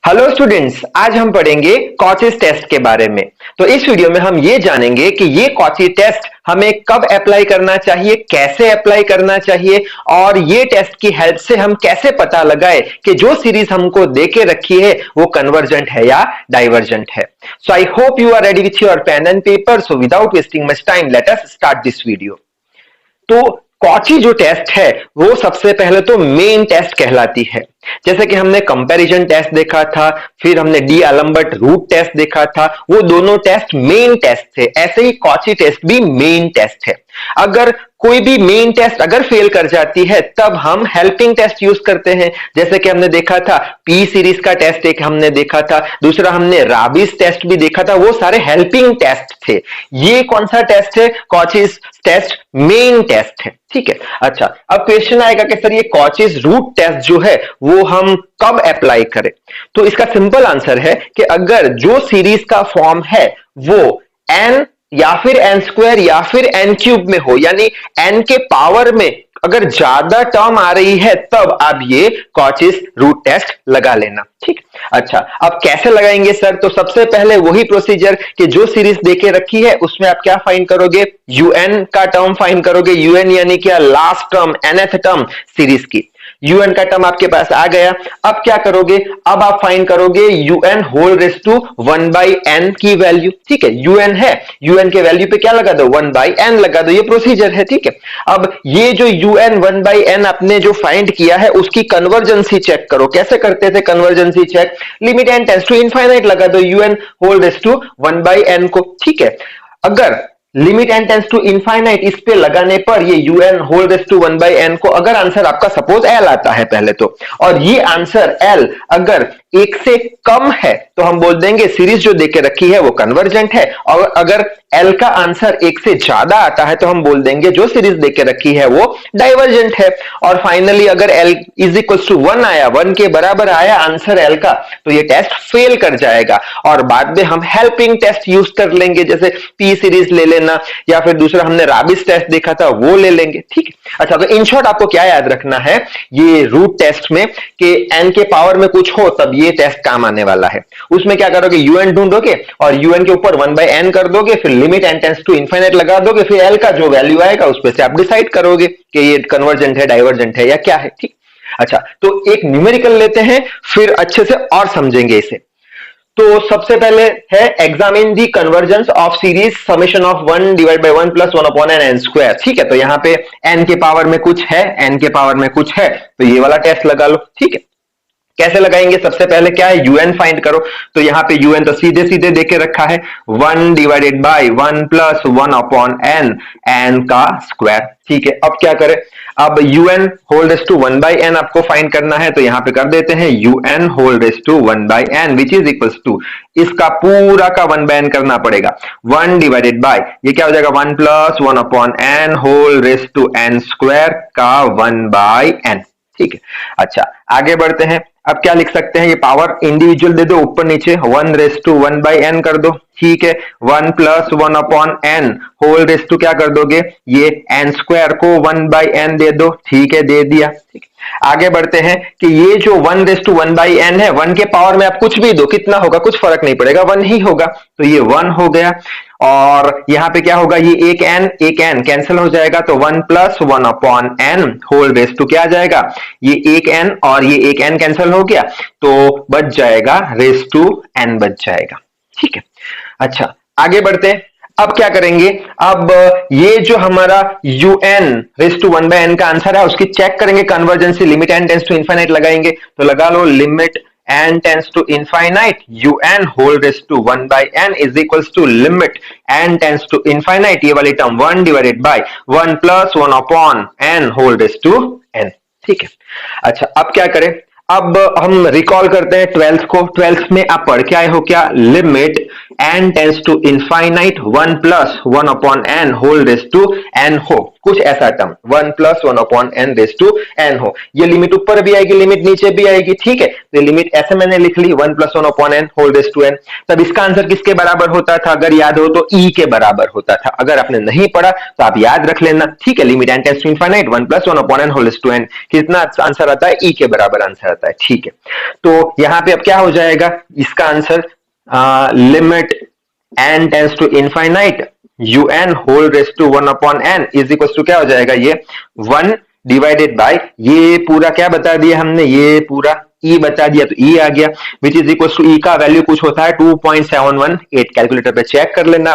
Hello students, आज हम पढ़ेंगे कॉचीज टेस्ट के बारे में। तो इस वीडियो में हम ये जानेंगे कि ये कॉची टेस्ट हमें कब अप्लाई करना चाहिए, कैसे अप्लाई करना चाहिए और ये टेस्ट की हेल्प से हम कैसे पता लगाए कि जो सीरीज हमको देके रखी है वो कन्वर्जेंट है या डाइवर्जेंट है। So I hope you are ready with your pen and paper. So without wasting much time let us start this video. तो कॉची जो टेस्ट है वो सबसे पहले तो मेन टेस्ट कहलाती है। जैसे कि हमने कंपैरिजन टेस्ट देखा था, फिर हमने डी एलम्बर्ट रूट टेस्ट देखा था, वो दोनों टेस्ट मेन टेस्ट थे। ऐसे ही कॉची टेस्ट भी मेन टेस्ट है। अगर कोई भी मेन टेस्ट अगर फेल कर जाती है तब हम हेल्पिंग टेस्ट यूज करते हैं। जैसे कि हमने देखा था पी सीरीज का टेस्ट एक हमने देखा था, दूसरा हमने राबिस टेस्ट भी देखा था, वो सारे हेल्पिंग टेस्ट थे। ये कौन सा टेस्ट है? कॉचीज टेस्ट मेन टेस्ट है। ठीक है, अच्छा अब क्वेश्चन आएगा कि सर ये कॉचीज रूट टेस्ट जो है वो हम कब अप्लाई करें? तो इसका सिंपल आंसर है कि अगर जो सीरीज का फॉर्म है वो n या फिर n स्क्वायर या फिर n क्यूब में हो, यानी n के पावर में अगर ज्यादा टर्म आ रही है तब आप ये कॉचीज रूट टेस्ट लगा लेना। ठीक, अच्छा अब कैसे लगाएंगे सर? तो सबसे पहले वही प्रोसीजर कि जो सीरीज देके रखी है उसमें आप क्या फाइंड करोगे? un का टर्म फाइंड करोगे। un यानी क्या? Last term, nth term series की। un का टर्म आपके पास आ गया। अब क्या करोगे? अब आप फाइंड करोगे un whole raise to 1 by n की वैल्यू। ठीक है, un है, un के वैल्यू पे क्या लगा दो? 1 बाई n लगा दो। ये प्रोसीजर है। ठीक है, अब ये जो un 1 बाई n आपने जो फाइंड किया है उसकी कन्वर्जेंसी चेक करो। कैसे करते थे convergency check? Limit n tends to infinite लगा दो un whole raise to 1 by n को। ठीक है, अगर limit n tends to infinite इस पे लगाने पर ये un whole raise to 1 by n को अगर आंसर आपका सपोज l आता है पहले तो, और ये आंसर l अगर एक से कम है तो हम बोल देंगे सीरीज जो देके रखी है वो कन्वर्जेंट है। और अगर l का आंसर एक से ज्यादा आता है तो हम बोल देंगे जो सीरीज देके रखी है वो डाइवर्जेंट है। और फाइनली अगर l इज इक्वल टू 1 आया, 1 के बराबर आया आंसर l का, तो ये टेस्ट फेल कर जाएगा और बाद में हम हेल्पिंग टेस्ट यूज कर लेंगे, जैसे p सीरीज ले लेना या फिर दूसरा हमने राबिस टेस्ट देखा था वो ले लेंगे। ठीक, अच्छा तो इन शॉर्ट आपको क्या याद रखना है ये रूट टेस्ट में कि n के पावर में कुछ हो तब ये टेस्ट काम आने वाला है। उसमें क्या करोगे? un ढूंढोगे और un के ऊपर 1 बाई n कर दोगे, फिर limit n tends to infinite लगा दोगे, फिर l का जो वैल्यू आएगा उस पे से आप डिसाइड करोगे कि ये कन्वर्जेंट है, डाइवर्जेंट है या क्या है। ठीक, अच्छा तो एक न्यूमेरिकल लेते हैं फिर अच्छे से और समझेंगे इसे। तो सबसे पहले है examine the convergence of series summation of 1 divide by 1 plus 1 upon n square. ठीक है, तो यहाँ पे n के पावर में कुछ है, n के पावर में कुछ है, तो ये वाला टेस्ट लगा लो। ठीक है, कैसे लगाएंगे? सबसे पहले क्या है? un फाइंड करो। तो यहाँ पे un तो सीधे सीधे देके रखा है 1 divided by 1 plus 1 upon n का स्क्वायर। ठीक है, अब क्या करें? अब un whole raise to 1 by n आपको फाइंड करना है, तो यहाँ पे कर देते हैं un whole raise to 1 by n which is equals to, इसका पूरा का 1 बाय n करना पड़ेगा। 1 डिवाइडेड बाय ये क्या हो जाएगा? 1 plus 1 upon n whole raise to n square का 1 बाई n। ठीक है, अच्छा आगे बढ़ते हैं। अब क्या लिख सकते हैं? ये पावर इंडिविजुअल दे दो ऊपर नीचे, 1 रेस टू 1 बाई n कर दो। ठीक है, 1 plus 1 upon n whole raise to क्या कर दोगे? ये n स्क्वायर को 1 बाई n दे दो। ठीक है, दे दिया। ठीक, आगे बढ़ते हैं कि ये जो 1 रेस टू 1 बाई n है, 1 के पावर में आप कुछ भी दो, कितना होगा? कुछ फर्क नहीं पड़ेगा, 1 ही होगा, तो ये 1 हो गया। और यहां पे क्या होगा? ये एक n कैंसिल हो जाएगा, तो 1 plus 1 upon n whole raise to क्या आ जाएगा? ये एक n और ये एक n कैंसिल हो गया, तो बच जाएगा रेस टू n बच जाएगा। ठीक है, अच्छा आगे बढ़ते हैं। अब क्या करेंगे? अब ये जो हमारा un raise to 1 by n का आंसर है उसकी चेक करेंगे convergency. Limit n tends to infinite लगाएंगे, तो लगा लो limit n tends to infinite un whole raise to 1 by n is equals to limit n tends to infinite ये वाली term 1 divided by 1 plus 1 upon n whole raise to n। ठीक है, अच्छा अब क्या करें? अब हम रिकॉल करते हैं 12th को। 12th में आप पढ़ के आए हो क्या? Limit n tends to infinite 1 plus 1 upon N whole raise to N हो, कुछ ऐसा term 1 plus 1 upon N raise to N हो। ये लिमिट ऊपर भी आएगी, लिमिट नीचे भी आएगी, ठीक है। तो लिमिट ऐसे मैंने लिख ली 1 plus 1 upon N whole raise to N. तब इसका आंसर किसके बराबर होता था? अगर याद हो तो ई के बराबर होता था। अगर आपने नहीं पढ़ा तो आप याद रख लेना, ठीक है। Limit N tends to infinite 1 plus 1 upon N whole raise to N, कितना आंसर आता है? ई के बराबर आंसर आता है, ठीक है। तो यहां पे अब क्या हो जाएगा इसका answer? Limit n tends to infinite un whole raise to 1 upon n is equal to क्या हो जाएगा? ये 1 डिवाइडेड बाय ये पूरा क्या बता दिया हमने? ये पूरा ई बता दिया, तो ई आ गया, विच इज इक्वल टू ई का वैल्यू कुछ होता है 2.718। कैलकुलेटर पे चेक कर लेना।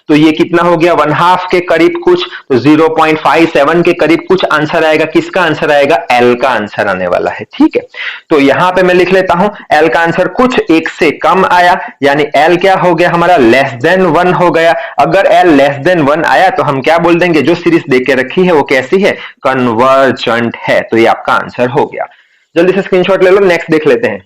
तो ये कितना हो गया? 1/2 के करीब कुछ, तो 0.57 के करीब कुछ आंसर आएगा। किसका आंसर आएगा? एल का आंसर आने वाला है, ठीक है। तो यहां पे मैं लिख लेता हूं एल का आंसर कुछ 1 से कम आया, यानी एल क्या हो गया हमारा? लेस देन 1 हो गया। अगर एल लेस देन 1 आया तो हम क्या बोल देंगे? जो सीरीज देख के रखी है वो कैसी है? कन्वर्जेंट है। तो ये आपका आंसर हो गया। जल्दी से स्क्रीनशॉट ले लो, नेक्स्ट देख लेते हैं।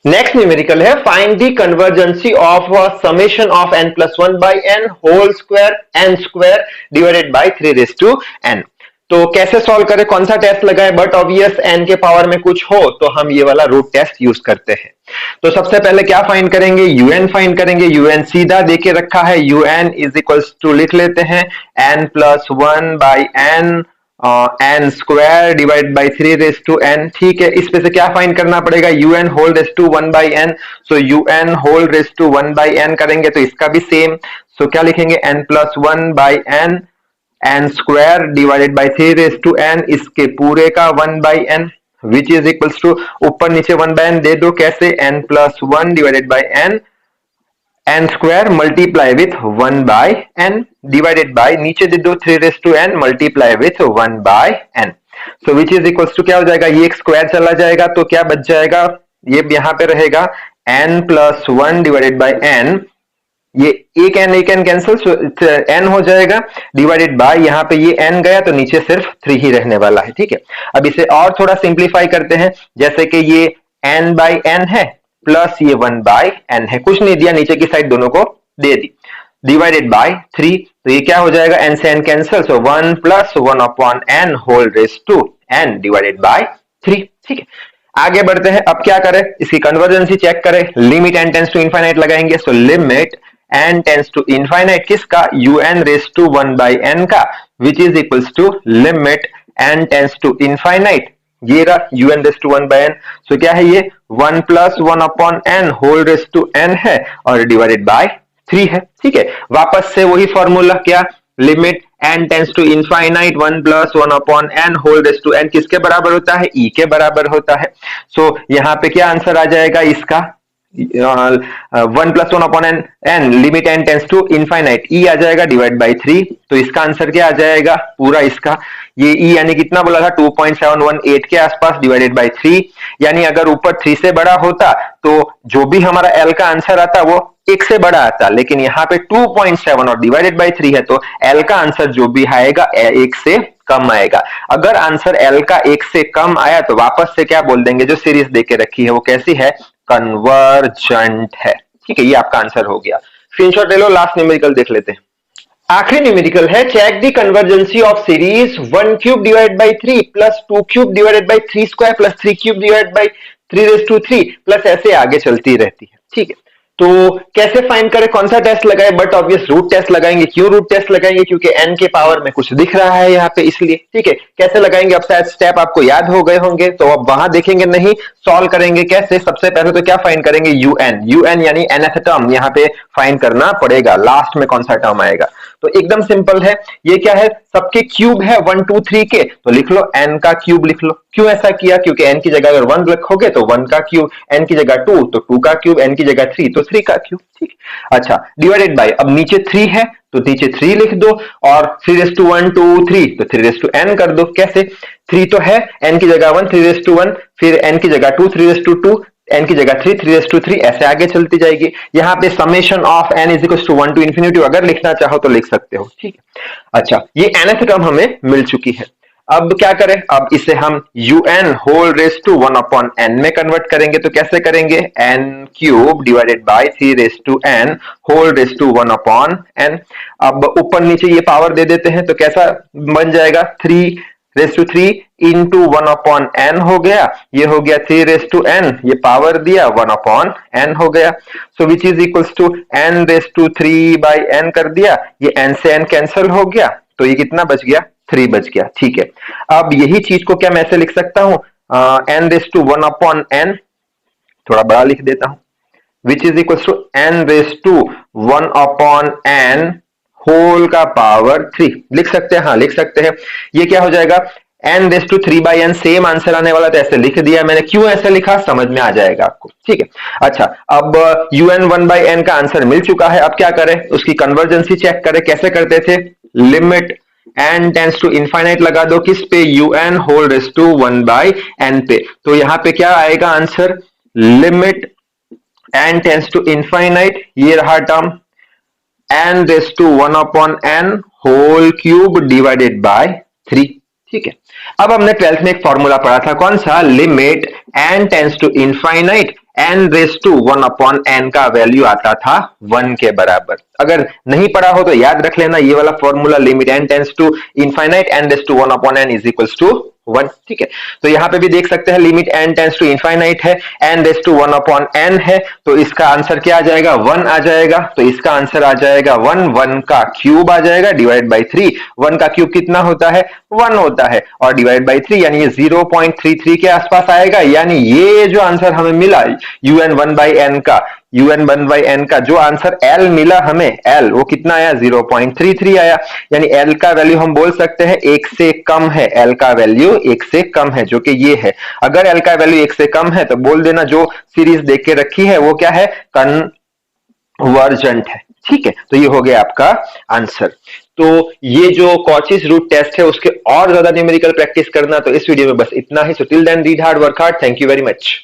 नेक्स्ट न्यूमेरिकल है find the convergency of summation of n plus 1 by n whole square n square divided by 3 raise to n। तो कैसे सॉल्व करें, कौन सा टेस्ट लगाए? बट ऑब्वियस n के पावर में कुछ हो तो हम ये वाला रूट टेस्ट यूज करते हैं। तो सबसे पहले क्या फाइंड करेंगे? un फाइंड करेंगे। un सीधा देके रखा है, un इज इक्वल्स टू लिख लेते हैं n plus 1 by n n square divide by 3 raise to n, ठीक है। इस पे से क्या फाइंड करना पड़ेगा? un whole raise to 1 by n। So un whole raise to 1 by n करेंगे तो इसका भी सेम। सो क्या लिखेंगे? n plus 1 by n square divided by 3 raise to n, इसके पूरे का 1 by n, which is equals to ऊपर नीचे 1 बाई n दे दो। कैसे? n plus 1 divided by n square multiply with 1 by n divided by नीचे दे दो 3 raise to n multiply with 1 by n। So which is equals to क्या हो जाएगा? ये एक स्क्वायर चला जाएगा तो क्या बच जाएगा? ये यहां पे रहेगा n plus 1 divided bye n, ये एक n कैंसिल, सो n हो जाएगा डिवाइडेड बाय यहाँ पे ये n गया तो नीचे सिर्फ 3 ही रहने वाला है, ठीक है। अब इसे और थोड़ा सिंप्लीफाई करते हैं, जैसे कि ये n बाई n है प्लस ये 1 बाय n है, कुछ नहीं दिया, नीचे की साइड दोनों को दे दी, डिवाइडेड बाय 3। तो ये क्या हो जाएगा? n से n cancel, so 1 plus 1 upon n whole raise to n divided by 3, ठीक है। आगे बढ़ते हैं, अब क्या करें? इसकी कन्वर्जेंसी चेक करें। Limit n tends to infinite लगाएंगे, so limit n tends to infinite किसका? un raise to 1 by n का, which is equals to limit n tends to infinite, ये रहा un raise to 1 by n। So क्या है ये? 1 plus 1 upon n whole raise to n है और divided by 3 है, ठीक है। वापस से वही फॉर्मूला, क्या? Limit n tends to infinite 1 plus 1 upon n whole raise to n किसके बराबर होता है? e के बराबर होता है। सो यहाँ पे क्या आंसर आ जाएगा इसका? 1 plus 1 upon n limit n tends to infinite, e आ जाएगा डिवाइड बाय 3। तो इसका आंसर क्या आ जाएगा? पूरा इसका ये e यानी कितना बोला था? 2.718 के आसपास डिवाइडेड बाय 3, यानी अगर ऊपर 3 से बड़ा होता तो जो भी हमारा l का आंसर आता वो 1 से बड़ा आता, लेकिन यहाँ पे 2.7 और डिवाइडेड बाय 3 है तो l का आंसर जो भी आएगा 1 से कम आएगा। अगर आंसर l का 1 से कम आया तो वापस से क्या बोल देंगे? जो सीरीज देके रखी है वो कैसी है? कन्वर्जेंट है, ठीक है। ये आपका आंसर हो गया। स्क्रीनशॉट ले लो, लास्ट न्यूमेरिकल देख लेते हैं। आखिरी न्यूमेरिकल है check the convergency of series 1 cube divided by 3 plus 2 cube divided by 3 square plus 3 cube divided by 3 raise to 3 plus ऐसे आगे चलती रहती है, ठीक है। तो कैसे फाइंड करें, कौन सा टेस्ट लगाए? बट ऑब्वियस रूट टेस्ट लगाएंगे। क्यों रूट टेस्ट लगाएंगे? क्योंकि n के पावर में कुछ दिख रहा है यहाँ पे, इसलिए, ठीक है। कैसे लगाएंगे? अब शायद स्टेप आपको याद हो गए होंगे तो अब वहां देखेंगे नहीं, सॉल्व करेंगे कैसे? सबसे पहले तो क्या फाइंड करेंगे? un यानी nth टर्म यहाँ पे फाइंड करना पड़ेगा, लास्ट में कौन सा टर्म आएगा। तो एकदम सिंपल है, ये क्या है? सबके क्यूब है 1 2 3 के, तो लिख लो n का क्यूब लिख लो। क्यों ऐसा किया? क्योंकि n की जगह अगर 1 रखोगे तो 1 का क्यूब, n की जगह 2 तो 2 का क्यूब, n की जगह 3 तो 3 का क्यूब, ठीक। अच्छा, डिवाइडेड बाय, अब नीचे 3 है तो नीचे 3 लिख दो और 3 रेज टू 1 2 3 तो 3 रेज टू n कर दो। कैसे? 3 तो है, n की जगह 1 3 रेज टू 1, फिर n की जगह 2 3 रेज टू 2, n की जगह 3 3 रेज टू 3, ऐसे आगे चलती जाएगी। यहाँ पे summation of n is equal to 1 to infinity अगर लिखना चाहो तो लिख सकते हो, ठीक है। अच्छा, ये nth टर्म हमें मिल चुकी है। अब क्या करें, अब इसे हम un whole raise to 1 upon n में कन्वर्ट करेंगे। तो कैसे करेंगे, n cube divided by 3 raise to n whole raise to 1 upon n। अब ऊपर नीचे ये पावर दे देते हैं तो कैसा बन जाएगा, 3 raise to 3 into 1 upon n हो गया, ये हो गया 3 रेस टू n, ये पावर दिया 1 अपॉन n हो गया। So which is equals to n raise to 3 by n कर दिया, ये n से n कैंसिल हो गया, तो ये कितना बच गया, 3 बच गया। ठीक है, अब यही चीज को क्या मैं ऐसे लिख सकता हूं, n raise to 1 upon n, थोड़ा बड़ा लिख देता हूं, which is equals to n raise to 1 upon n whole का पावर 3 लिख सकते हैं, हाँ लिख सकते हैं। ये क्या हो जाएगा, n raise to 3 by n, same answer आने वाला, तो ऐसे लिख दिया मैंने। क्यों ऐसे लिखा समझ में आ जाएगा आपको। ठीक है, अच्छा अब un 1 बाई n का आंसर मिल चुका है। अब क्या करें, उसकी कन्वर्जेंसी चेक करें। कैसे करते थे, limit n tends to infinite लगा दो, किस पे, un whole raise to 1 by n पे। तो यहां पे क्या आएगा answer, limit n tends to infinite, ये रहा term n raise to 1 upon n whole cube divided by 3। ठीक है, अब हमने 12th में एक फॉर्मूला पढ़ा था, कौन सा, limit n tends to infinite n raise to 1 upon n का वैल्यू आता था 1 के बराबर। अगर नहीं पढ़ा हो तो याद रख लेना ये वाला formula, limit n tends to infinite n raise to 1 upon n is equals to 1। ठीक है, तो यहां पे भी देख सकते हैं limit n tends to infinite है, n raise to 1 upon n है, तो इसका आंसर क्या आ जाएगा, 1 आ जाएगा। तो इसका आंसर आ जाएगा 1, 1 का क्यूब आ जाएगा डिवाइड बाई 3। 1 का क्यूब कितना होता है, 1 होता है, और डिवाइड बाई 3 यानी ये 0.33 के आसपास आएगा। यानी ये जो आंसर हमें मिला un 1 बाई n का, un 1 बाई n का जो आंसर l मिला हमें, l वो कितना आया, 0.33 आया। यानी l का वैल्यू हम बोल सकते हैं 1 से कम है, l का वैल्यू 1 से कम है, जो कि ये है। अगर l का वैल्यू 1 से कम है तो बोल देना जो सीरीज देख के रखी है वो क्या है, कन्वर्जेंट है। ठीक है, तो ये हो गया आपका आंसर। तो ये जो कॉचीज रूट टेस्ट है उसके और ज्यादा न्यूमेरिकल प्रैक्टिस करना, तो इस वीडियो में बस इतना ही। So till then read hard, work hard, thank you very much.